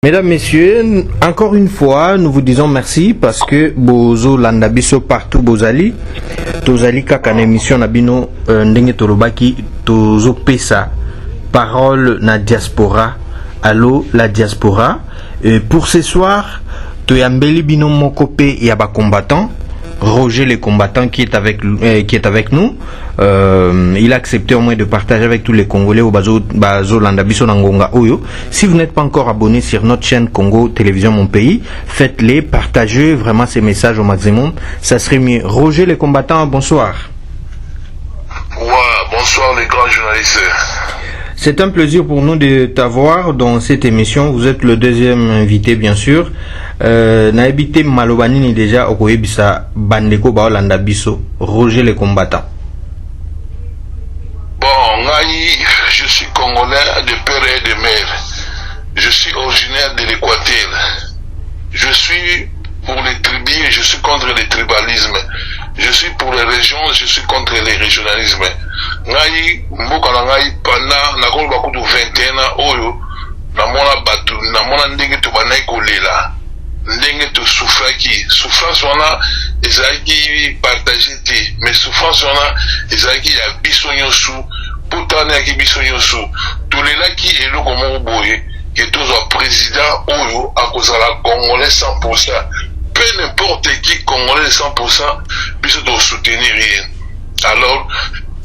Mesdames, Messieurs, encore une fois, nous vous disons merci parce que bozo landabiso partout bozali. Tozali kaka na émission nabino ndenge tolobaki tozo pesa parole na diaspora. Allô la diaspora. Pour ce soir, toyambeli bino mokope ya ba combattant. Roger le combattant qui est avec nous. Il a accepté au moins de partager avec tous les Congolais au Bazo Landabiso Nangonga Oyo. Si vous n'êtes pas encore abonné sur notre chaîne Congo Télévision Mon Pays, faites-les, partagez vraiment ces messages au maximum. Ça serait mieux. Roger le combattant, bonsoir. Ouais, bonsoir les grands journalistes. C'est un plaisir pour nous de t'avoir dans cette émission. Vous êtes le deuxième invité, bien sûr. Naebite Malobanini déjà okoyebisa bandeko ba Olanda biso Roger le combattant. Bon, je suis congolais de père et de mère. Je suis originaire de l'Équateur. Je suis pour les tribus, je suis contre le tribalisme. Je suis pour les régions, je suis contre les régionalismes. Ngai mboka na ngai pendant na ko ba kutu 21 ans oyo na mona batu na mona ndenge to banai kolela. Ndenge to souffrance wana ezaki partager te mais souffrance wana ezaki ya biso nyosu potane ya biso nyosu tolelaki eloko moko boye ke tozwa président oyo akozala congolais 100%, peu n'importe qui congolais 100%, biso to soutenir rien. Alors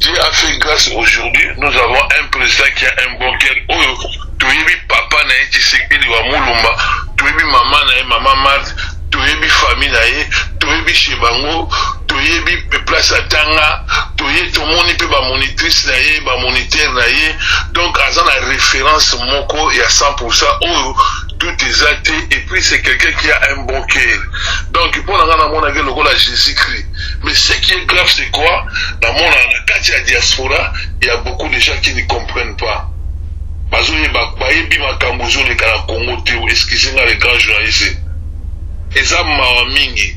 Dieu a fait grâce aujourd'hui, nous avons un président qui a un bon cœur oyo toyebi papa na ye Tshisekedi wa Mulumba, toyebi maman na ye Maman Marthe, toyebi famille na ye, toyebi Chebango, toyebi place atanga, toyebi tomoni pe ba monitrice na ye, ba moniteur na ye. Donc azan la référence moko ya 100% oyo tout est acté et puis c'est quelqu'un qui a un bon cœur. Donc pour la mon avis le rôle à Jésus-Christ. Mais ce qui est grave c'est quoi? Dans mon la diaspora, il y a beaucoup de gens qui ne comprennent pas. Excusez-moi les grands journalistes. Eza mawa mingi.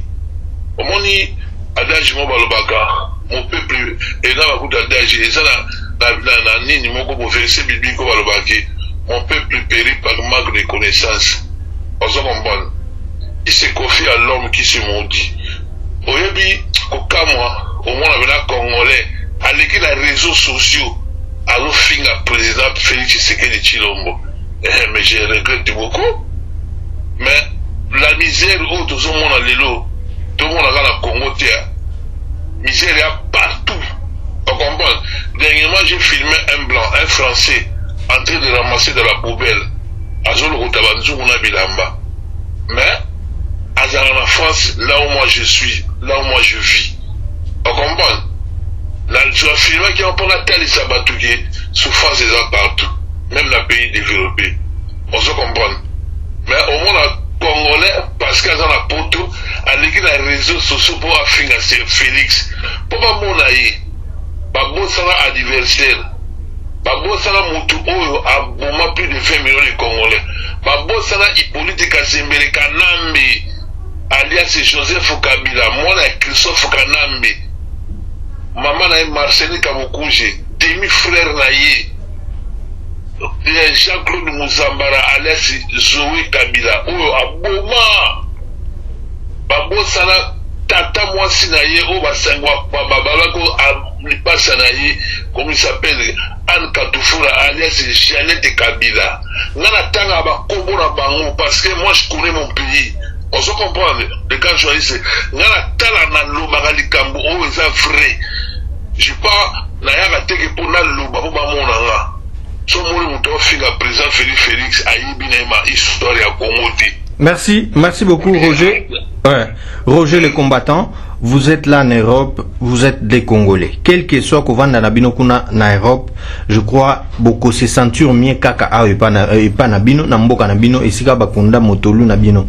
Omoni adage mo balobaka, mon peuple et là beaucoup d'adage eza na nini moko bo verset biblique balobaki. Mon peuple périt par manque de connaissance. On se comprend. Il se confie à l'homme qui se maudit. Oyebi kokamwa au moins avec la congolais avec les réseaux sociaux. Alors, finga président Félix Tshisekedi Tshilombo. Mais je regrette beaucoup. Mais la misère où tout le monde a l'élo, tout le monde a la Congo, misère il y a partout. On comprend. Dernièrement, j'ai filmé un blanc, un français, en train de ramasser de la poubelle. Azolo Routabanzou, on a bilamba. Mais, en France, là où moi je suis, là où moi je vis. On comprend. La film qui a pas la telle sabatouké, souffrance des gens partout, même dans les pays développés. On se comprend. Mais au moins, les Congolais, parce qu'ils ont la poto, avec les réseaux sociaux pour affinir Félix. Pour pas mon aïe, pas bon ça adversaire, pas bon ça moutou oyo a bon plus de 20 millions de Congolais. Pas bon ça Hippolyte Kazembele Kanambe, alias Joseph Kabila, moi Christophe Kanambe. Maman na Marcel Kamokunje, demi-frère na ye, Jean-Claude Mouzambara, alias Zoé Kabila, oyo aboma, babosana tata mwasi na ye, oyo basangwa babalako alipasa na ye, comme il s'appelle, Anne Katoufura, alias Jeannette Kabila. Nana tanga bakombo na bango, parce que moi je connais mon pays. On se comprend, les gars journalistes, nana tala na lobaka likambo, oyo eza vrai. Je pas na yaka teke pour na loba pour ba monanga. So moni muto finga président Félix ayibi na ma histoire ya Congo. Merci beaucoup Roger. Ouais. Roger le combattant, vous êtes là en Europe, vous êtes des Congolais. Quel que soit qu'on na bino kuna na Europe, je crois beaucoup se sentir mieux kaka a pas na bino na mboka na bino esika bakunda motolu na bino.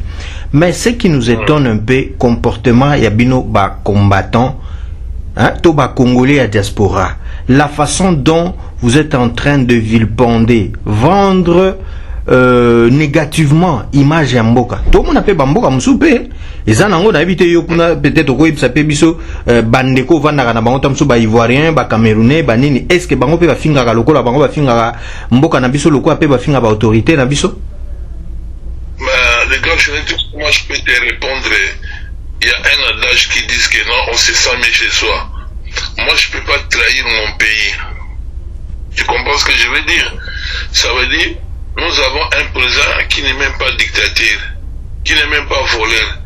Mais ce qui nous étonne un peu comportement ya bino ba combattant. Hein, Toba Congolais à diaspora, la façon dont vous êtes en train de vilponder, vendre négativement image ya mboka. Tout le monde appelle Bamboka Moussoupe. Et ça, on a évité peut-être au ça peut biso bandeko vanda na bango tamso ba ivoirien, ba camerounais, ba nini. Est-ce que bango peut ba finga ka lokola bango ba finga mboka na biso lokola peut ba finga ba autorité na biso? les grands journalistes, moi je peux te répondre. Il y a un adage qui dit que non, on se sent mieux chez soi. Moi je peux pas trahir mon pays. Tu comprends ce que je veux dire? Ça veut dire, nous avons un président qui n'est même pas dictateur, qui n'est même pas voleur.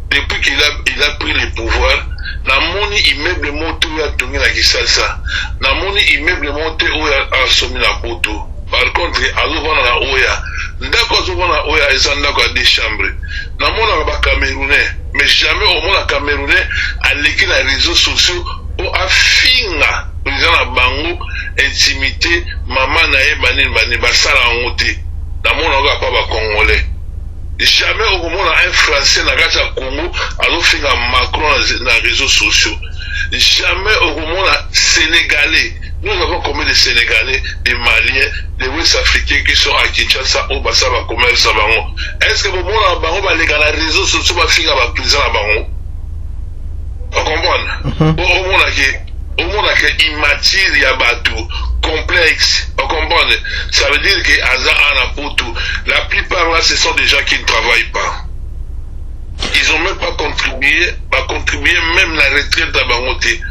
Depuis qu'il a pris le pouvoir, namoni immeuble moto ya tongi na Kisasa, namoni immeuble moto oya asomi na poto. Par contre, azovana na oya, ndako azovana na oya eza ndako ya 2 chambres. Namona ba Camerounais, mais jamais au monde Camerounais aleki na réseaux sociaux pour afinga président na bango intimité maman na ye bani basala ngote. Namona ga pa ba Congolais. Jamais au monde un Français na kati ya Congo azofinga Macron na réseaux sociaux. Jamais au monde Sénégalais. Nous avons combien de Sénégalais, des Maliens, des Ouest-Africains qui sont à Kinshasa au Bassa va commerce à Bango. Est-ce que au monde à Bango va les gars les réseaux sociaux va finir à président à Bango? On comprend? Au monde à immature y a bateau complexe. On comprend? Ça veut dire que Azar en a pour tout. La plupart là, ce sont des gens qui ne travaillent pas. Ils n'ont même pas contribué même la retraite à Bangoté.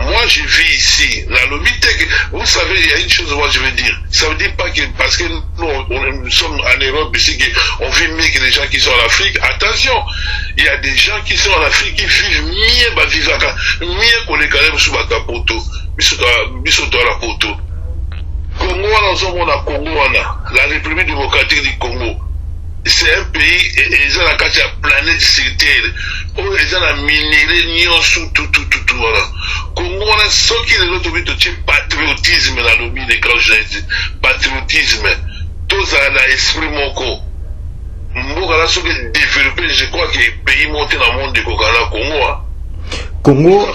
Moi, je vis ici, la Lomitech. Vous savez, il y a une chose, moi, je veux dire. Ça veut dire pas que, parce que nous sommes en Europe, ici, on vit mieux que les gens qui sont en Afrique. Attention, il y a des gens qui sont en Afrique qui vivent mieux, mieux qu'on les calme sous la poto, sous la poto. Congo, la République démocratique du Congo. C'est un pays, et ils ont la carte de la planète secteur, où ils ont la minérale, tout, voilà. Congo, on a ce qui est l'autre patriotisme dans le milieu des grands journalistes. Patriotisme. Tout ça dans l'esprit moko. Mboka là, ce qui est développé, je crois que les pays montés dans le monde de Kokala, Congo, hein. Congo.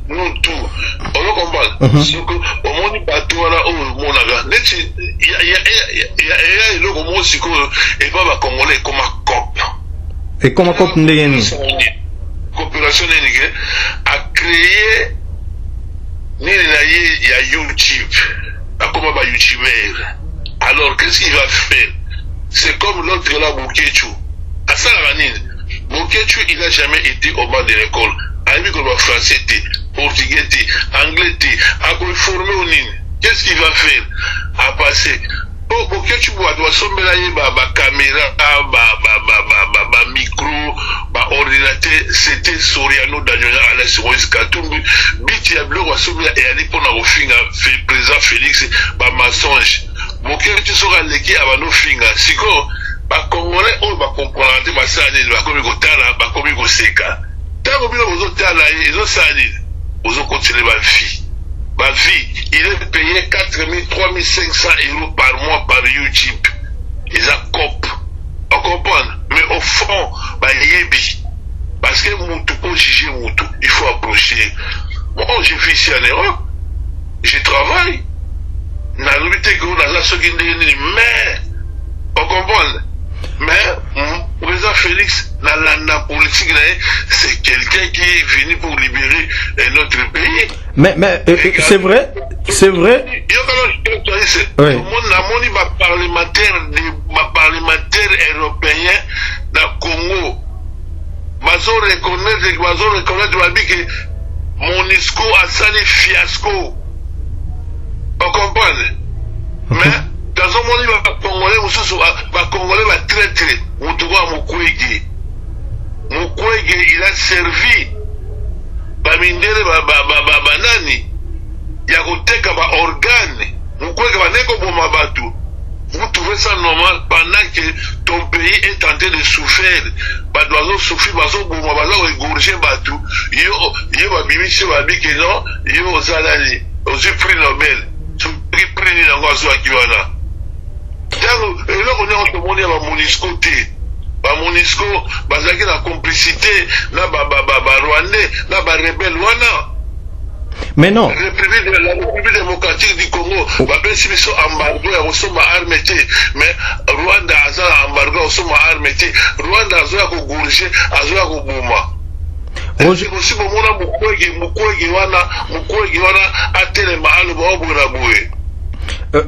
Nous tout. On va comprendre. Ce que, au monde du bateau là, au monde là, il y a le mot, c'est que, et pas Congolais comme un COP. Et comme un COP, coopération a créé, il y a YouTube, comme un YouTuber. Alors, qu'est-ce qu'il va faire? C'est comme l'autre là, Bokechu. À ça, la Bokechu, il n'a jamais été au bas de l'école. Ami comme français, portugais, anglais, à formé au Nîmes. Qu'est-ce qu'il va faire? À passer. Oh, Bokechu doit sommer ba caméra, ba micro, ba ordinateur, c'était Soriano Daniel Alain Moïse Katumbi, Biti ya bleu wa sommer et aller pour na ofinga président Félix ba mensonge. Bokechu sera leki abano finga. Siko ba Congolais on va comprendre ba sani ba komi ko tala ba komi ko seka. Tango bino bozo tala ezo sani bozo continuer ba vie. Ma vie, il est payé 4 000, 3 500 € par mois par YouTube. Ils ont cop. On comprend. Mais au fond, bah, yebi. Parce que Moutou, pour juger Moutou, il faut approcher. Moi, je vis ici en Europe. Je travaille. Mais, on comprend. Mais, président Félix, la politique, c'est quelqu'un qui est venu pour libérer notre pays. Mais c'est vrai. Oui. Ma parlementaire européen dans Congo. Mazo reconnaître que Monisco a sali fiasco. On comprend. Mais, dans un monde, Congolais va traître. Mukwege, il a servi. Bamindere banani. Yakoteka ba organe. Mukwege va neko boma batu. Vous trouvez ça normal pendant que ton pays est en train de souffrir? Badoiseau souffrir, bazo boma, bazo égorger batu. Yo babimiche babi que non, yo ozalani, ozu prix Nobel. Qui prix ni nangozo akiwana. Et là, on est en train de voir Monisco. Monisco, bazaki la complicité, na Rwandais, na rebelle Rwanda. Mais non. La République démocratique du Congo, si ils sont embarqués, ils sont armés. Mais Rwanda a embarqué, ils sont armés. Rwanda a gourgé, a gourma. C'est aussi pour moi, Mukwege wana, atele mahalo ba obuna boué.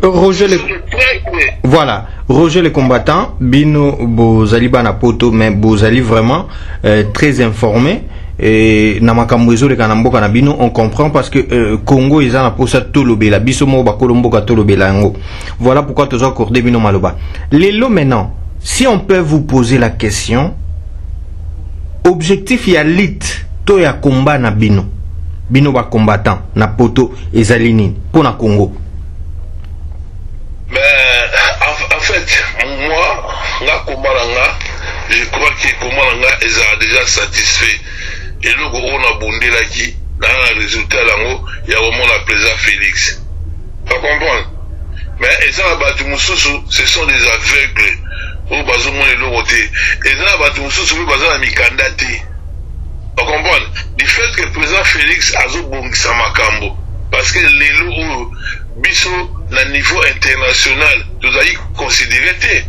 Roger les... Voilà, Roger les combattants, Bino Bozali Bana Poto, mais Bozali vraiment très informé. Et Namakamwezo le Kanambo Kanabino, on comprend parce que Congo ils ont posa Tolobela, Bisomo Bakolombo Katolobela. Voilà pourquoi tu as accordé Bino Maloba. Lélo maintenant, si on peut vous poser la question, objectif ya lit, to ya combat na Bino. Bino ba combattant na poto ezalini pour na Congo. Mais en fait, moi, je crois que Komalanga est déjà satisfait. Et le gros on a bondé là qui dans le résultat là il y a vraiment la président Félix. Pas comprendre. Mais et ça ce sont des aveugles. Au bazo mon le côté. Et ça va tout le bazo la mikandati. Pas comprendre. Du fait que le président Félix a zo bongisa makambo parce que les lots biso na niveau international nous a considéré.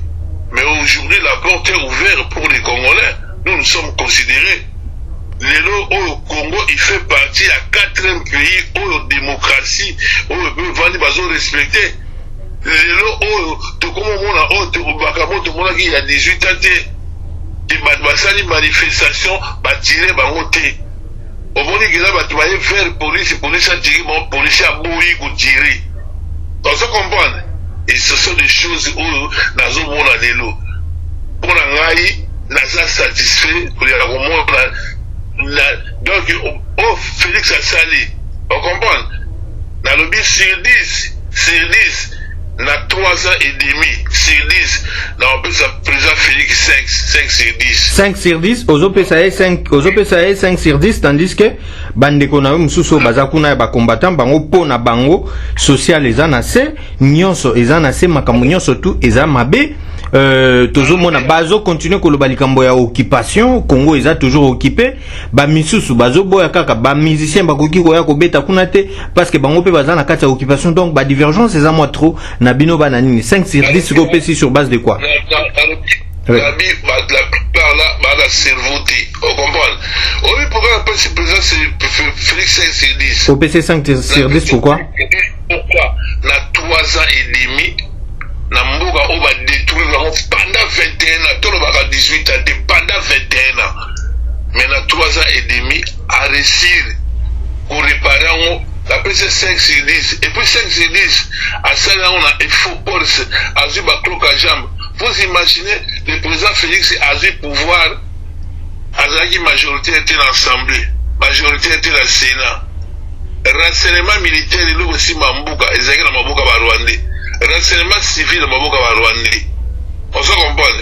Mais aujourd'hui la porte est ouverte pour les Congolais. Nous sommes considérés. Au Congo, il fait partie à 4e pays où la démocratie, où le vendre bazo respecté. Il y a 18 ans, il y a une manifestation, il y a au moment où il y a faire police a tiré, police a bouilli ou tiré. On se comprend. Et ce sont des choses où nous avons l'élo. Pour la gagne, nous sommes satisfaits pour les remonter. Donc, oh, Félix a sali. On comprend. Dans le but sur 10, na 3 ans et demi, sur 10, on peut sa président Félix 5 sur 10. 5 sur 10, aux OPSAE 5 sur 10, tandis que Bandeko na Msuso Bazakuna ba combattant, bango po na bango, social les anase, nyonso les anase, makambo nyonso tout, eza mabe. Toujours mon bazo continue que le balikambo ya occupation Congo est toujours occupé ba misusu bazo boya kaka ba musicien ba koki ko ya ko beta kunate parce que bango pe baza na kati ya occupation donc ba divergence c'est à moi trop na bino banani 5 sur 10 ko pesi sur base de quoi la plupart là la cerveauté on comprend oui pourquoi le président c'est Félix 5 sur 10 au PC 5 sur 10 pourquoi na 3 ans et demi na mboka on va détruire pendant 21 ans, tout le monde a 18 ans, pendant 21 ans. Mais dans 3 ans et demi, à réussir pour réparer, la PC 5 sur 10. Et puis 5 sur 10, à ça là, on a un faux Porsche, à Zub à cloque à jambe. Vous imaginez, le président Félix a eu pouvoir, à la majorité était l'Assemblée, majorité était le Sénat. Renseignement militaire, il y a aussi Mambuka, et Zagé dans Mambuka Rwandais. Renseignement civil dans Mambuka Rwandais. On se comprend.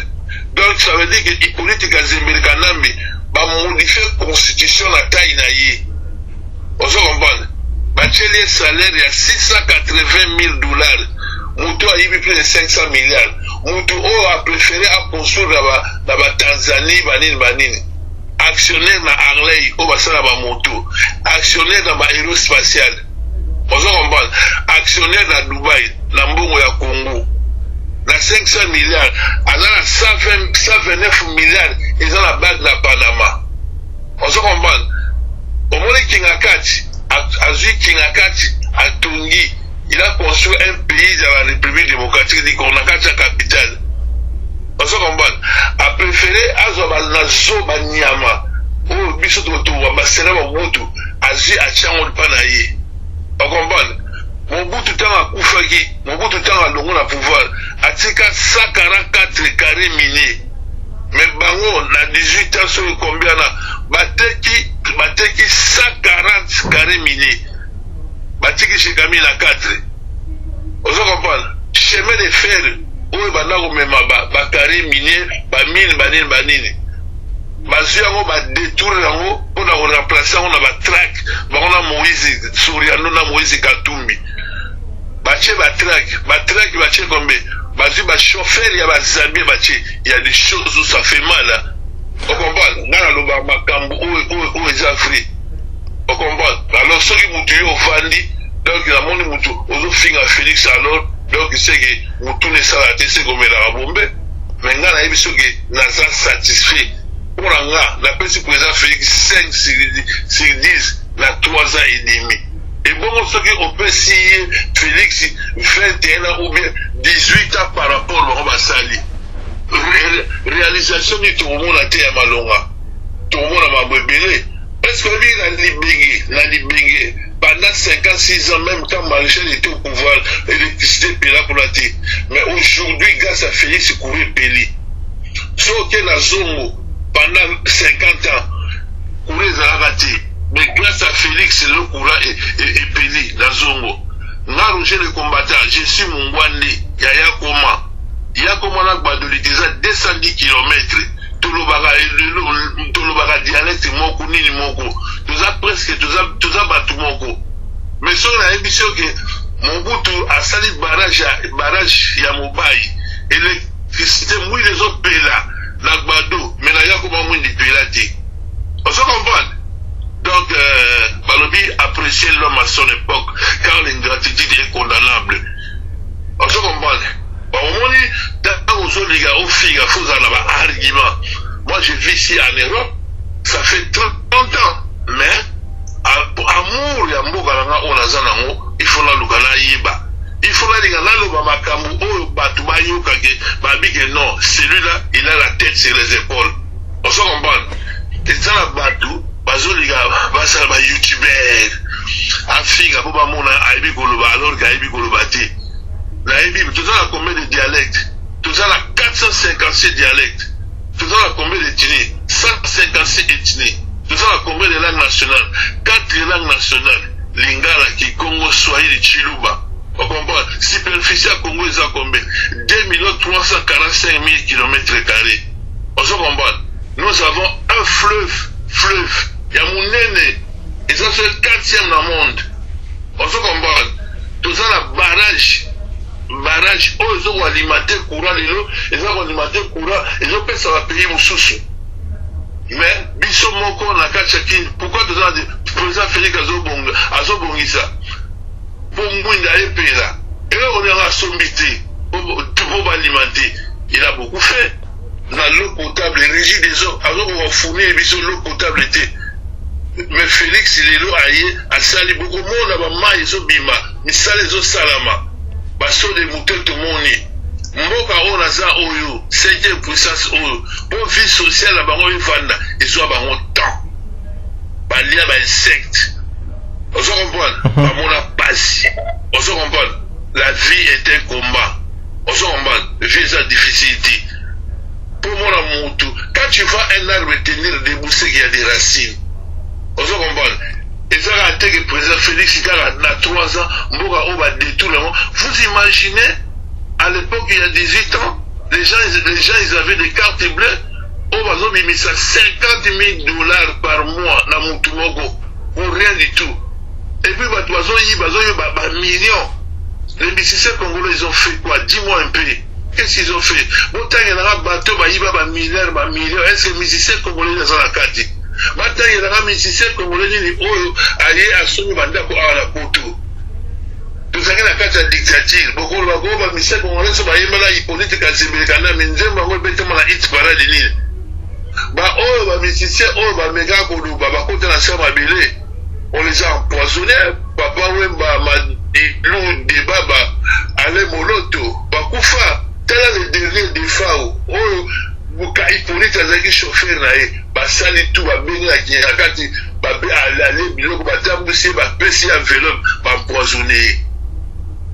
Donc ça veut dire que Hippolyte Kazembe Kanambi va modifier la constitution à taille naïe. On se comprend. Bachelier salaire il y a 680 000 dollars. Moutou a eu plus de 500 milliards. Moutou a préféré à construire dans la Tanzanie, Banine. Actionnaire dans Harley, au bassin dans Moutou. Actionnaire dans l'aérospatial. On se comprend. Actionnaire dans Dubaï, dans Mbongo ya Congo. Na 500 milliards, alors 129 milliards, ils ont la banque de Panama. On se comprend. Au moment où Kingakati, à Tongi, il a construit un pays dans la République démocratique du Congo, la capitale. On se comprend. A préféré Azoba Banyama, ou Bissoto, Basera Mobutu, Azu Achango Panaye. On comprend. Mobutu tanga kufaki, Mobutu tanga longo na pouvoir, atika 144 carrés miniers. Mais bango na 18 ans sur combien na bateki 140 carrés miniers. Bateki chez Camille na 4. On se comprend. Chemin de fer, où banda ko mema ba carrés miniers, ba mine banine. Bazu yango ba détourner yango pour na remplacer on a ba track, ba on a Moïse Souriano na Moïse Katumbi. Bache batraque, bache combien? Bazu ba chauffeur, il y a ba zambi, bache, il y a des choses où ça fait mal, hein. On comprend? Nana lo ba makambo, où est Afrique? On comprend? Alors, ceux qui moutou yo vandi, donc la monde moutou, ozo finga Félix alors, donc c'est que moutou ne salate, c'est comme la bombe. Mais nana ebi ceux qui naza satisfait. Pour la président Félix 5 sur 10, na 3 ans et demi. Et bon, on peut signer Félix 21 ans ou bien 18 ans par rapport à Bassali. Réalisation du tout le monde a été à Malonga. Tout le monde a mabébélé. Est-ce que lui, il a libéré pendant 56 ans, même quand Maréchal était au pouvoir, l'électricité était là pour la terre. Mais aujourd'hui, grâce à Félix, il courait Péli. Sauf que la zone, pendant 50 ans, courait Zaragati. Mais grâce à Félix, le courant est Péli, la zone. N'a Roger le combattant, je suis mon Wandi, Yaya Koma. Yaya Koma n'a pas de l'utiliser 210 km. Tout le baga dialecte moko nini moko. Tout ça presque, tout ça batu moko. Mais si on a émission que Mobutu a sali barrage ya Mobaye. Électricité, mouille les autres pays là. La Gbado, mais là, il y a comment mouille des pays là. On se comprend. Donc, Balobi appréciait l'homme à son époque, car l'ingratitude est condamnable. On se comprend. Au moment où les gars, il faut avoir un argument. Moi, je vis ici en Europe, ça fait 30 ans. Mais, amour, il y a un mot, il faut la lugana yiba. Il faut la lugana loba makamu, oh, batubayo kage, babike, non, celui-là, il a la tête sur les épaules. On se comprend. Et ça, la batou, bazo les gars, basa ba youtubeur, afiga, boba mona, aibi goloba, alors qu'aibi golobati. La Bible, tout ça a combien de dialectes? Tout ça a 456 dialectes. Tout ça a combien d'ethnies? 156 ethnies. Tout ça a combien de langues nationales? 4 langues nationales. Lingala, Kikongo, Swahili, Chiluba. On comprend? Superficie à Congo, ils ont combien? 2 345 000 km². On se comprend? Nous avons un fleuve. Yamounene. Et ça, c'est le 4e dans le monde. On se comprend? Tout ça a barrage, oh, ils ont alimenté le courant, ils ont alimenté le courant, ils ont fait ça va payer mon sous. Mais, Bisso Moko, on a quatre chacun, pourquoi tu as dit, le président Félix Azobongisa, pour Mouinda et payer là. Et là, on est en sommité, pour alimenter. Il a beaucoup fait. Dans l'eau potable, les régies des eaux, alors on va fournir l'eau potable était. Mais Félix, il est là, à Sali, beaucoup de monde, là-bas, ils ont bima, mais ça les autres salama. Baso de moutons tout le monde. Mboka on a ça oyo, c'est une puissance oyo. Pour vie sociale là-bas, on vanda, ils ont un temps. Balia ba insecte. On se comprend. Ba mon a passe. On se comprend. La vie est un combat. On se comprend. La vie est une difficulté. Pour moi la moto, quand tu vois un arbre tenir debout, c'est qu'il y a des racines. On se comprend. Et ça a été que le président Félix il a 3 ans, Mboga va détruire le monde. Vous imaginez, à l'époque, il y a 18 ans, les gens ils avaient des cartes bleues. On va mis ça 50 000 $ par mois dans mon Tumogo. Pour rien du tout. Et puis, ils ont millions. Les musiciens congolais, ils ont fait quoi? Dis-moi un peu. Qu'est-ce qu'ils ont fait? Bon, tant qu'il y a un bateau, il y a un million. Est-ce que les musiciens congolais, ils ont la carte? Maintenant, il y a un musicien congolais qui est à son bandako à la poto. Tout ça, il y a une dictature. Beaucoup de musiciens congolais sont en politique à Zébékana, mais ils ont un hit parade de l'île. Les musiciens, les méga koulou, côté la chambre à Bélé, on les a empoisonnés. Papa, Ilou, Debaba, Ale Moloto, Bakoufa, tel est le dernier des FAO. Il politique à chauffeur, basali tout va bénir qui est rakati ba aller biloko batambusi ba pesi enveloppe ba empoisonné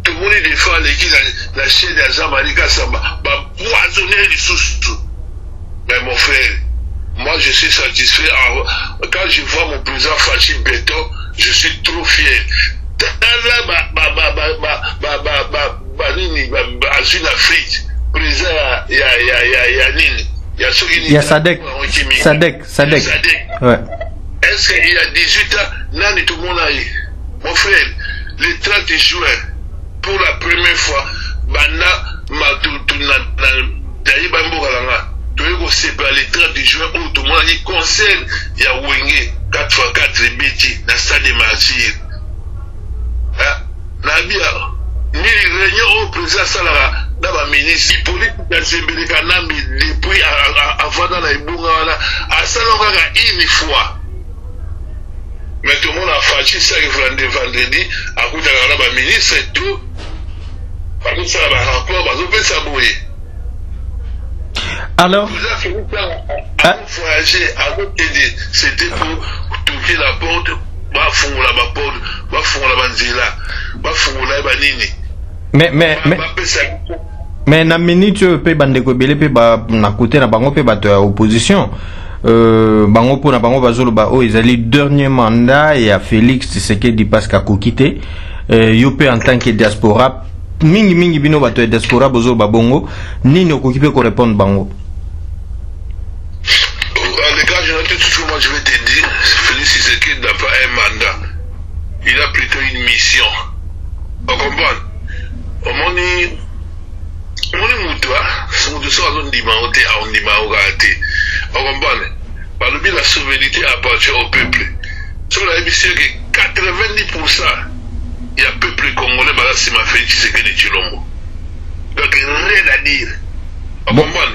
tout le monde défend l'équipe la chaîne de Jean-Marie Kassamba ba poisonner les sous. Mais mon frère, moi je suis satisfait quand je vois mon président Fachi Beto, je suis trop fier. Là en Afrique, président ya nini. Il y a Sadek. Ouais. Est-ce qu'il y a 18 ans, non, tout le monde a eu. Mon frère, le 30 juin, pour la première fois, le 30 juin, où tout le monde a eu concert, il y a Wenge, 4x4 BT, dans le stade de Martyr. Ni réunion au président Salara, dans la ministre, il politique dans le Canam, depuis avant dans la Ibunga, à Salonga une fois. mais tout le monde a fâché ça vendredi à cause de la ministre et tout parce que ça va rapport parce que ça bouille. Alors vous avez fait à voyager à l'autre c'était pour toquer la porte va fondre la porte va fondre la banzela va fondre la banini mais na minute pe bandeko belé pe ba na côté na bango pe bato ya opposition bango pona bango bazolo ba o ezali dernier mandat et à Félix Tshisekedi parce qu'a kokité yo pe en tant que diaspora mingi bino bato ya diaspora bozo ba bongo nini okokipe ko répondre bango. Les gars, moi je vais te dire, Félix Tshisekedi n'a pas un mandat, il a plutôt une mission. On comprend? On dit Moutoua, son de sort on dit Maoté, on dit Maoté. On comprend? Par le biais de la souveraineté appartient au peuple. Sur la mission que 90%, il y a peuple congolais, c'est ma Félix Tshisekedi Tshilombo. Donc rien à dire.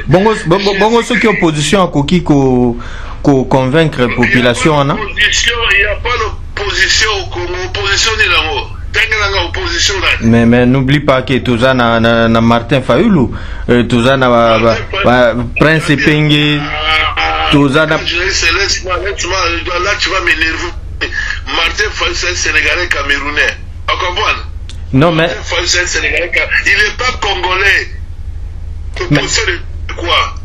Bongo ceux qui ont opposition à Koki ko convaincre la population hein? Il n'y a pas d'opposition au Congo, opposition ni là-haut. Opposition là. Mais n'oublie pas que tout ça na Martin Fayulu, tout ça na Prince Penge, tout ça na. Là tu vas m'énerver. Martin Fayulu c'est un Sénégalais camerounais. On comprend? Non mais. Martin Fayulu c'est un Sénégalais. Il n'est pas congolais. Mais... quoi?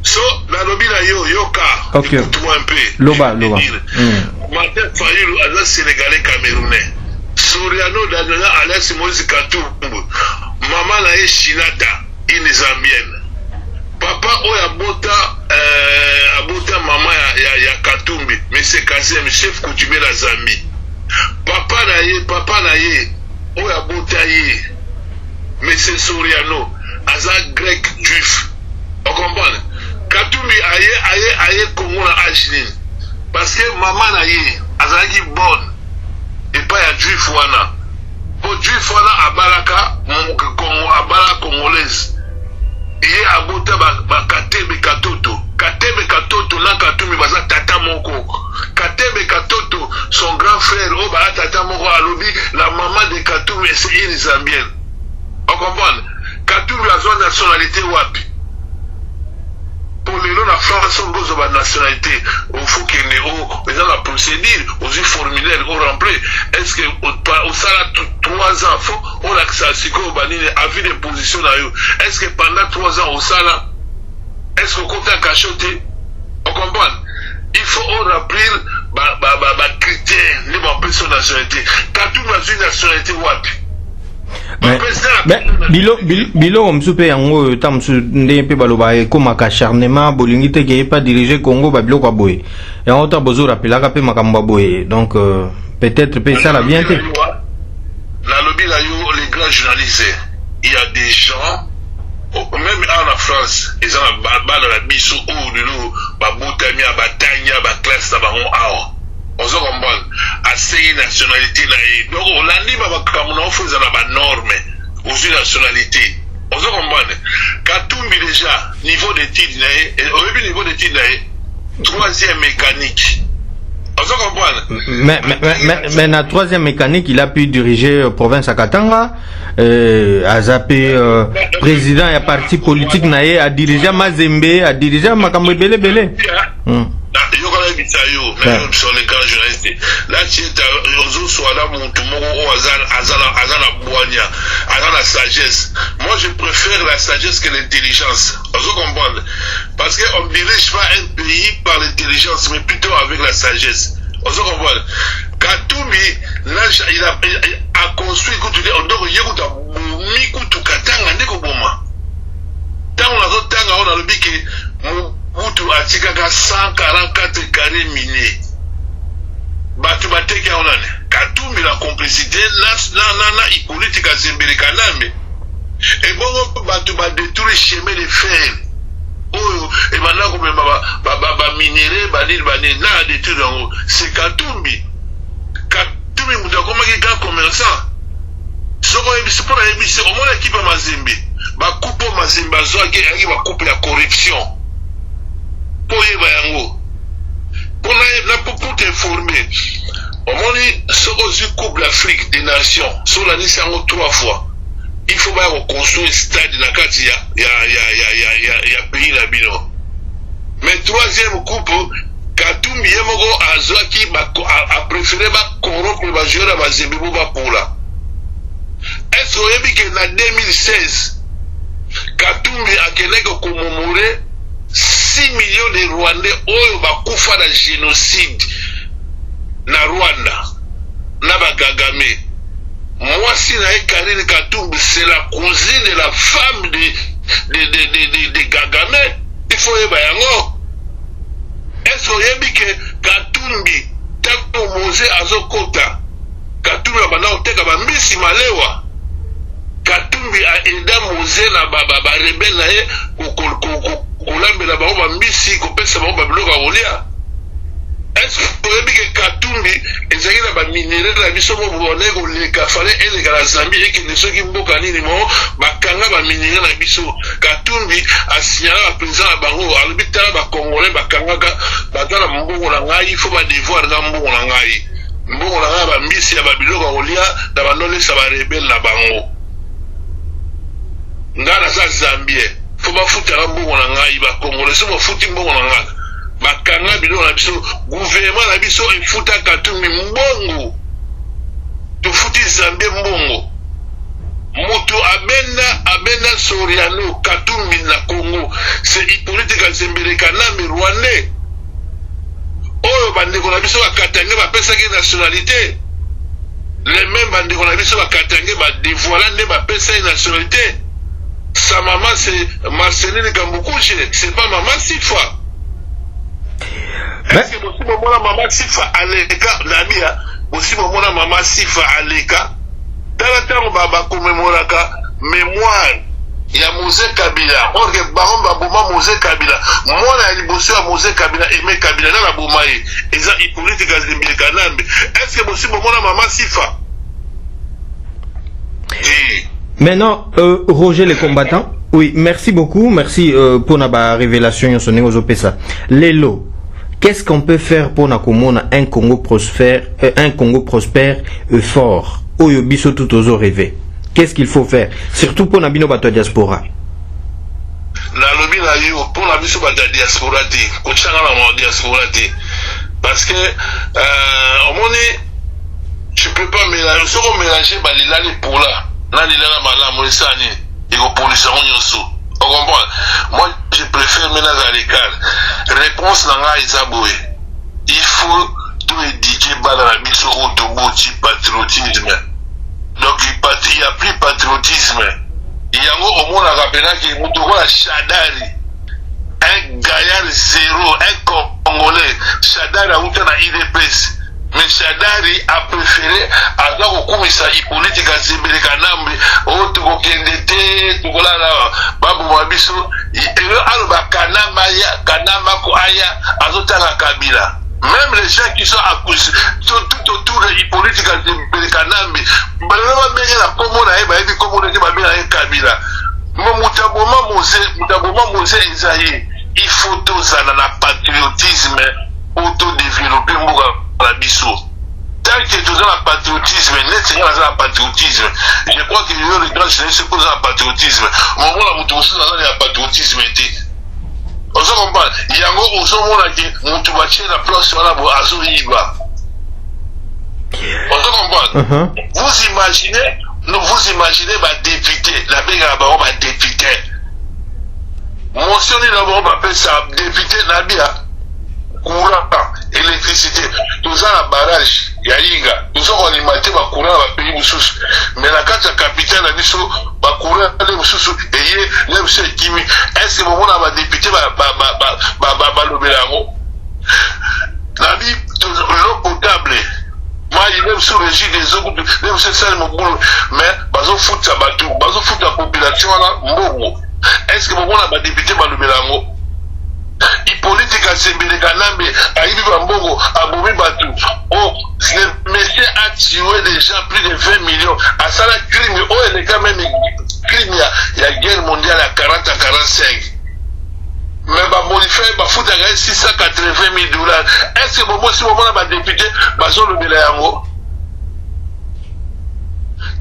So, la lobby la yoka. Ok. Écoute-moi un peu. Loba. Martin Fayulu, un Sénégalais camerounais. Soriano Danona, Alex Moïse Katumbu. Maman la Shinata, une Zambienne. Papa Abota maman ya Katumbi, mais c'est casé, mais chef coutumier la Zambie. Papa na ye, Abota ye, mais c'est Soriano. Aza grec juif. On comprend? Katumbi aye Congo na Ajinin. Parce que maman na ye, aza ki bonne. Et pas ya juif wana. Pour juif wana abalaka, Congo abala congolaise. Iye abota ba Katebe Katoto. Katebe Katoto na Katumbi baza tata moko. Katebe Katoto, son grand frère, ba tata moko alobi, la maman de Katumbi c'est une Zambienne. On comprend? Katumbi a son nationalité wapi? Pour les noms de France, on pose la nationalité. Il faut qu'il y ait la procédure, aux formulaires, au rempli. Est-ce que au salaire 3 ans, on a accès à ce qu'on a avis de position là. Est-ce que pendant 3 ans au salaire, est-ce qu'on compte à cachoter? On comprend? Il faut remplir les critères, les son nationalité. Katumbi a une nationalité wapi? Mais bilo msupe yango tamsu ndé pe baloba e koma acharnement bolingi te ke pas diriger Congo ba bilo kwa boye yango ta bozo rapelaka pe makambo boye donc peut-être pe ça la bien te la lobby là yo les grands journalistes il y a des gens même en France ils ont dans la biso ou de l'eau ba botania ba tanya ba classe ba on awa on se comprend assez nationalité là donc on l'a dit ba kamuna on faisait la norme aux nationalités on se comprend Katumbi déjà niveau d'études là au début niveau d'études là 3e mécanique on se comprend mais la 3e mécanique il a pu diriger province à Katanga a zappé président et parti politique naé a dirigé Mazembe a dirigé makambo belé même sur les grands journalistes là tu es aux soit là mon tout monde azana boigna azana sagesse moi je préfère la sagesse que l'intelligence on se comprend parce que on dirige pas un pays par l'intelligence mais plutôt avec la sagesse on se comprend Katumbi là il a construit que tu dis on doit yekuta mikutu katanga ndeko boma tant on a tanga on a le bique Moutou a tigaka 144 carrés minés. Batu bateki ya onane. Katumbi la complicité, na politique à Zembele Kanambe. Et bon, batu ba détruire le chemin de fer. Oh, et maintenant, comme ba minéré, ba na détruire. C'est Katumbi. Katumbi mouta comme un grand commerçant. C'est pour la émission, au moins l'équipe à Mazembe. Ba coupe Mazembe, ba coupe la corruption. Pour t'informer, au moins d'Afrique, des nations, sur la Nice 3 fois. Il faut pas reconstruire un stade dans la carte, il y a pays là bino. Mais troisième coupe, Katumbi Yemogo Azwaki a préféré corrompre les joueurs à Zembebo Bapoula. Est-ce que en 2016, Katumbi a commémoré 6 millions de Rwandais oyo bakufa na génocide na Rwanda na bagagame. Moi si na Karine Katumbi c'est la cousine de la femme de Gagame. Il faut y bayango. Est-ce que Katumbi tanto Mose azokota Katumbi abana oteka ba mbisi malewa. Katumbi a aidé Mose na ba rebelle na ye kolambela bango bambisi kopesa bango babiloko ya kolia. Est-ce que oyebi ke Katumbi ezalaki na baminere na biso mo bone koleka fale eleka na Zambie ekende soki mboka nini mo bakanga baminere na biso. Katumbi asignala baprésident na bango alobi tala bakongolais bakangaka baza na mbongo na ngai fo badevoir na mbongo na ngai. Mbongo na ngai bambisi ya babiloko ya kolia na bandolesa barebele na bango. Nga naza Zambie faut pas foutre la mbongo na ngai ba congolais so bafuti mbongo na ngai bakanga biloko na biso gouvernement na biso efuta Katumbi mbongo tufuti Zambie mbongo moto abenda Soriano Katumbi na Congo c'est Hippolyte Kazembere Kanambe Rwandais oyo bandeko na biso bakatange bapesaki nationalité les mêmes bandeko na biso bakatange badévoila nde bapesaki nationalité. Sa maman c'est Marceline Gamboukouje, c'est pas maman Sifa. Est-ce que aussi mon maman Sifa Aleka, Nabia, aussi mon maman Sifa Aleka, dans le temps baba commémoraka mémoire, il y a Mose Kabila, on regarde Baron Babouma Mose Kabila, moi la libosso à Mose Kabila, Aimé Kabila, dans la Boumaï, et ça Hippolyte Kazembere Kanambe. Est-ce que aussi mon maman Sifa? Maintenant, Roger les combattants. Oui, merci beaucoup. Merci pour la révélation. Lelo, qu'est-ce qu'on peut faire pour un Congo prospère et fort? Oyo biso tout aux rêver. Qu'est-ce qu'il faut faire? Surtout pour la bato diaspora. La lobby na yo pour la biso bato diaspora ti. Kochanga la diaspora ti. Parce que au moment tu peux pas mélanger. Si on mélange balilali pour là. Là, il y a malamu esani, il y a police en yosu. On comprend. Moi, je préfère maintenant à l'écart. Réponse n'a isaboué. Il faut tout éduquer dans la mission autoboti patriotisme. Donc il y a plus patriotisme. Il y a au monde à rappeler que nous la Chadari, un gaillard zéro, un Congolais. Chadari a outé na IDPS. Mais Chadari a préféré avoir au sa Hippolyte Kazembere Kanambe au Tokokendete Tokolala Babu Mabiso et Alba Kanama Koaya Azotala Kabila. Même les gens qui sont accusés tout autour de Hippolyte Kazembere Kanambe, Balama Benge la Komona Eba Ebi Komona Eba Benge Kabila. Mutaboma Mose Ezaïe, il faut tout ça dans le patriotisme autodéveloppé Mouga. Tant que tu as le patriotisme, le patriotisme, je crois que les gens se posent le patriotisme. Au moment où on a le patriotisme, on se comprend. Il y a un moment où on a la place sur la boîte à Zoïba. On se comprend. Vous imaginez ma député, la Béga Baron, ma député. Mentionné d'abord, on appelle ça député Nabia. Courant, électricité, tout ça la barrage, Yaïga, tout ça on alimenté ma courant dans le pays sous. Mais la carte capitale a dit ma courant sous et les monsieur Kimi. Est-ce que mon a député l'obélango? La vie, l'eau potable. Moi, il est sous le régime des eaux, même c'est ça mon boulot. Mais, bazo fout sa bateau, bazo fout la population là, mbongo. Est-ce que mon a député l'obélango? Hippolyte Kazembere Kanambe a eu Bambongo à Boumi Batou. Oh, le monsieur a tué déjà plus de 20 millions. À ça, la crime, oh, elle est quand même crime, il y a guerre mondiale à 40 à 45. Mais bah, modifier, bah, faut gagner 680 000 $. Est-ce que si on a député, bah, sur le Bélayango?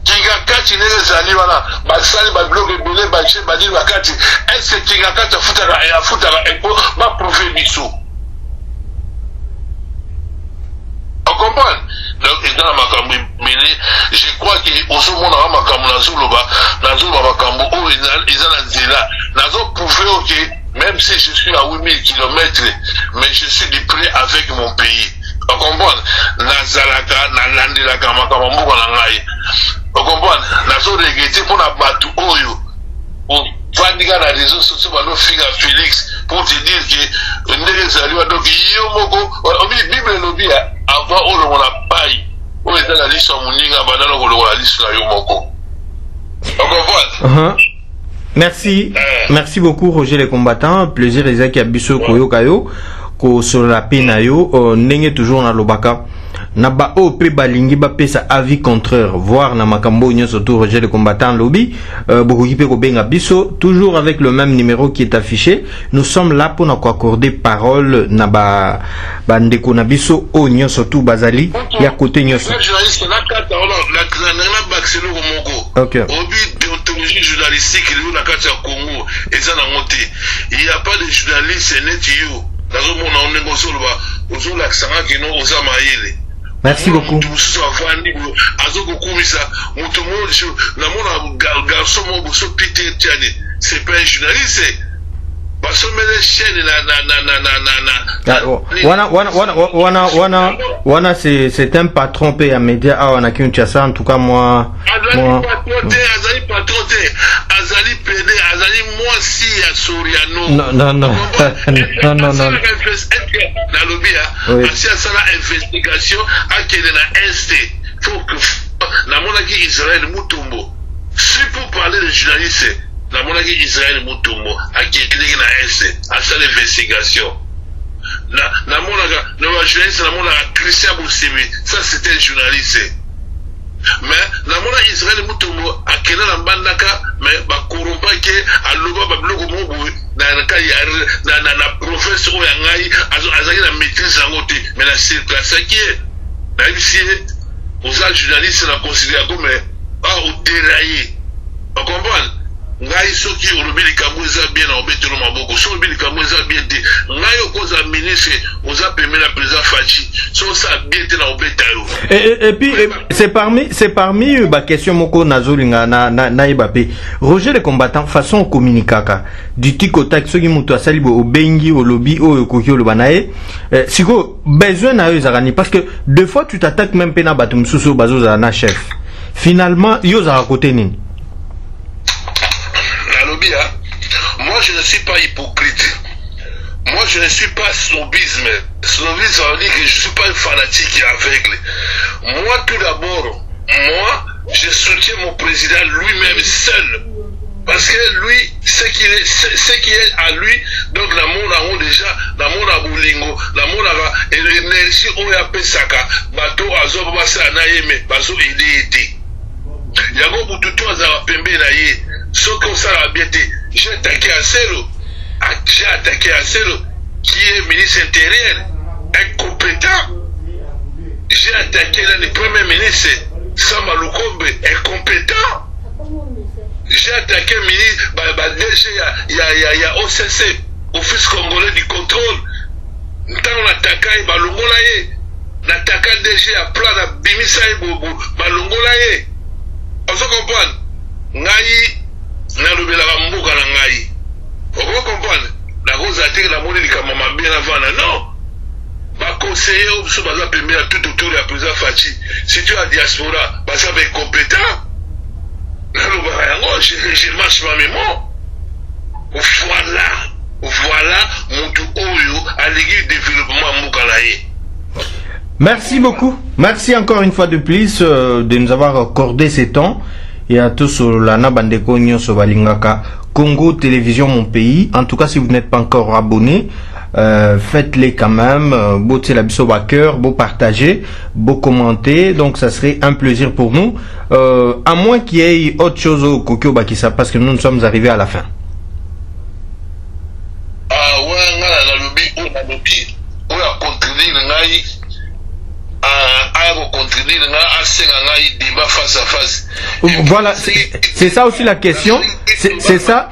Kingakati nele zali wana basali ba blog ebele ba che ba di wakati est-ce que Kingakati afutaka epo ba prouver biso. On comprend? Donc dans makambo mele je crois que osomona makambo nazoloba makambo o ezana nzela nazo prouver OK même si je suis à 8000 km mais je suis de près avec mon pays. On comprend? Nazalaka nalandelaka makambo moko na ngai. On comprend? Nazo regretter pour la batu oyo. On va dire dans les réseaux sociaux bano figa Félix pour te dire que ndele zaliwa donc yo moko Bible lobi avant olo mona pai. O ezala liso muninga banana ko lokola liso na yo moko. On comprend? Merci beaucoup Roger les combattants. Plaisir Isaac Abisso Koyo Kayo ko sur la pena yo ndenge toujours na lobaka. Naba o pe balingi ba pesa avis contraire voir na makambo nyonso to Roger le combattant lobby beaucoup qui peut ko benga biso toujours avec le même numéro qui est affiché. Nous sommes là pour nous accorder parole na ba ndeko na biso o nyonso to bazali ya côté nyonso. OK. Obi déontologie journalistique na kati ya Congo eza na moté. Il n'y a pas de journaliste net yo. Nazo mona onengo soloba ozola kisanga kino ozama yele. Merci beaucoup. C'est pas un journaliste. Wana c'est un patron payé à média à wana Kinshasa en tout cas moi si pour parler de journalistes la monarchie Israël Mutombo a qui est na est à sa investigation la monarchie le journaliste la monarchie Christian Boussimi ça c'était un journaliste mais la monarchie Israël Mutombo a qui na bandaka mais ba corrompa ke aloba ba blogo mobu na professeur yangai azaki na maîtrise yangote mais la circulation qui est na ici aux journalistes la considère comme au déraillé on comprend ngai soki olobeli kamuza bien na obetelo maboko so olobeli kamuza bien te ngai okoza ministre oza pemé la président Fachi so ça bien te na obeta yo et puis c'est parmi ba question moko nazolinga na ibape Roger le combattant façon communicaka du tikotak soki muto asali bo obengi olobi oyo koki oloba nae siko besoin na yo ezakani parce que deux fois tu t'attaques même pena bato msusu bazoza na chef finalement yo za côté nini. Moi je ne suis pas hypocrite. Moi je ne suis pas snobisme. Snobisme ça veut dire que je ne suis pas un fanatique aveugle. Moi tout d'abord, moi je soutiens mon président lui-même seul. Parce que lui, ce qui est à lui, donc l'amour a déjà, l'amour a boulingo, l'amour a l'énergie on a pesaka, bateau azo basa naïme, bateau idéité. Yago bututu azara pembe na ye. Ce qu'on s'est abiété, j'ai attaqué à Celo, qui est ministre intérieur, incompétent. J'ai attaqué le premier ministre, Samba Lukombe, incompétent. J'ai attaqué le ministre, il y a OCC, Office Congolais du Contrôle. Nous avons attaqué Balongolaye. Nous avons attaqué DG à plan de Bimisa et Balongolaye. On se comprend. Ngaï. Nalobelaka mboka na ngai. Vous comprenez? La cause a été la monnaie comme maman bien avant non. Ba conseiller ou so baza pembe tout autour de la président Fachi. Si tu as diaspora, baza be compétent. Nalobaka yango je marche ma mémoire. Voilà mon tout oyo à l'église développement mboka na ye. Merci beaucoup. Merci encore une fois de plus de nous avoir accordé ce temps. Et à tous la Nabandeko Nyonso Balingaka Congo Télévision Mon Pays. En tout cas, si vous n'êtes pas encore abonné, faites-les quand même. Beau c'est la biso cœur, beau partager, beau commenter. Donc ça serait un plaisir pour nous. À moins qu'il y ait autre chose au Kokyo Bakisa, parce que nous sommes arrivés à la fin. Ah ouais, on a contribué à contribuer à débat face à face. Voilà, c'est ça aussi la question. C'est ça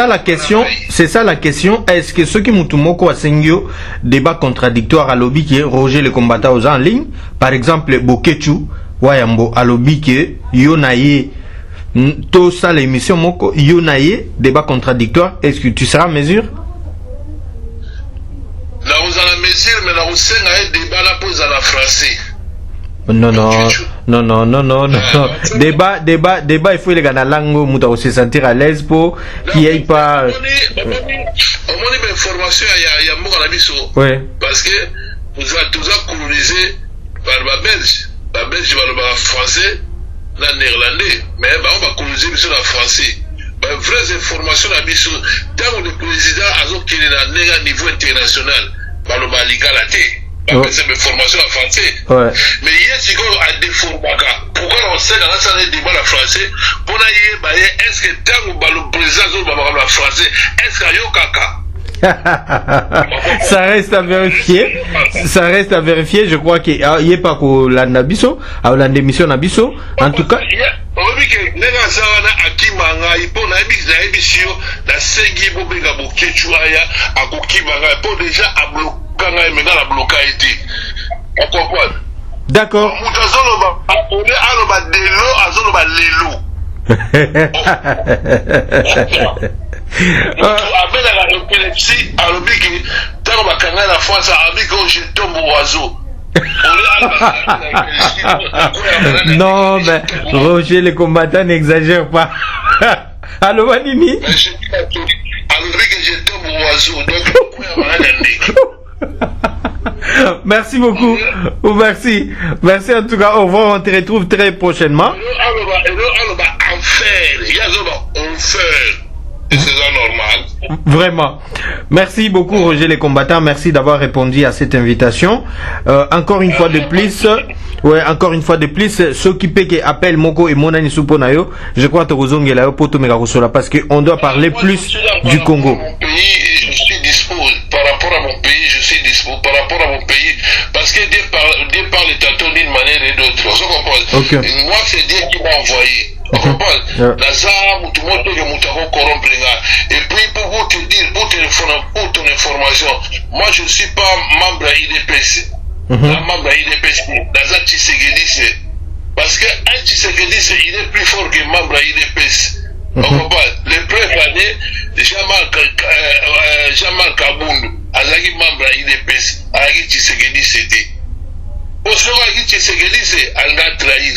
la question. C'est ça la question. Est-ce que ceux qui mutumoko a sengyo débat contradictoire à lobby qui est Roger le combattant aux en ligne, par exemple Bokechu Wayambo à lobby qui est Yonaye tout ça l'émission moko Yonaye débat contradictoire. Est-ce que tu seras à mesure? Là vous allez mesure mais là vous savez un débat là pour la français. Non. Débat, il faut les gars dans la langue, mouta se sentir à l'aise pour qu'il n'y ait pas. On a une information il y a mort à la mission. Oui. Parce que vous êtes colonisé par les Belges. Les Belges parlent le français, le néerlandais, mais on va coloniser le français. Les vraies informations à la mission, tant que le président a un niveau international, par le Baligalaté. C'est mes formations en français. Ouais. Mais hier, si on a des formations, pourquoi on sait dans la débat en français, pour est-ce que tant que le président va français, est-ce qu'il y a caca? Ça reste à vérifier. Ça reste à vérifier. Je crois qu'il n'y a pas que l'andabiso, à l'émission Nabiso. En tout cas. On dit que les gens akimanga ipo na émission la sengi bobenga bokechuaya akokimanga pour déjà à bloquer. D'accord. Non, mais Roger le combattant n'exagère pas. Allô, Manini? Merci beaucoup. Merci en tout cas. Au revoir. On te retrouve très prochainement. Vraiment. Merci beaucoup Roger les combattants. Merci d'avoir répondu à cette invitation. Encore une fois de plus, ceux qui payent appellent Moko et Monani Suponayo, je crois que Rozongela Poto Megarosola parce qu'on doit parler plus du Congo. Par rapport à mon pays, je suis dispo. Par rapport à mon pays, parce que Dieu parle tantôt d'une manière et d'autre. Vous comprenez? Okay. Moi, c'est Dieu qui m'a envoyé. Vous comprenez? Et puis, pour vous te dire, pour ton information, moi, je ne suis pas membre à IDPC. Membre à IDPC. Dans un Tshisekedi, parce qu'un Tshisekedi, il est plus fort que membre à IDPC. Vous comprenez? Les premières années, Jean-Marc Aboundou, Azaki membre à IDPS, Azaki Tshisekedi c'était. Parce que Azaki Tshisekedi c'est Alga Trahir.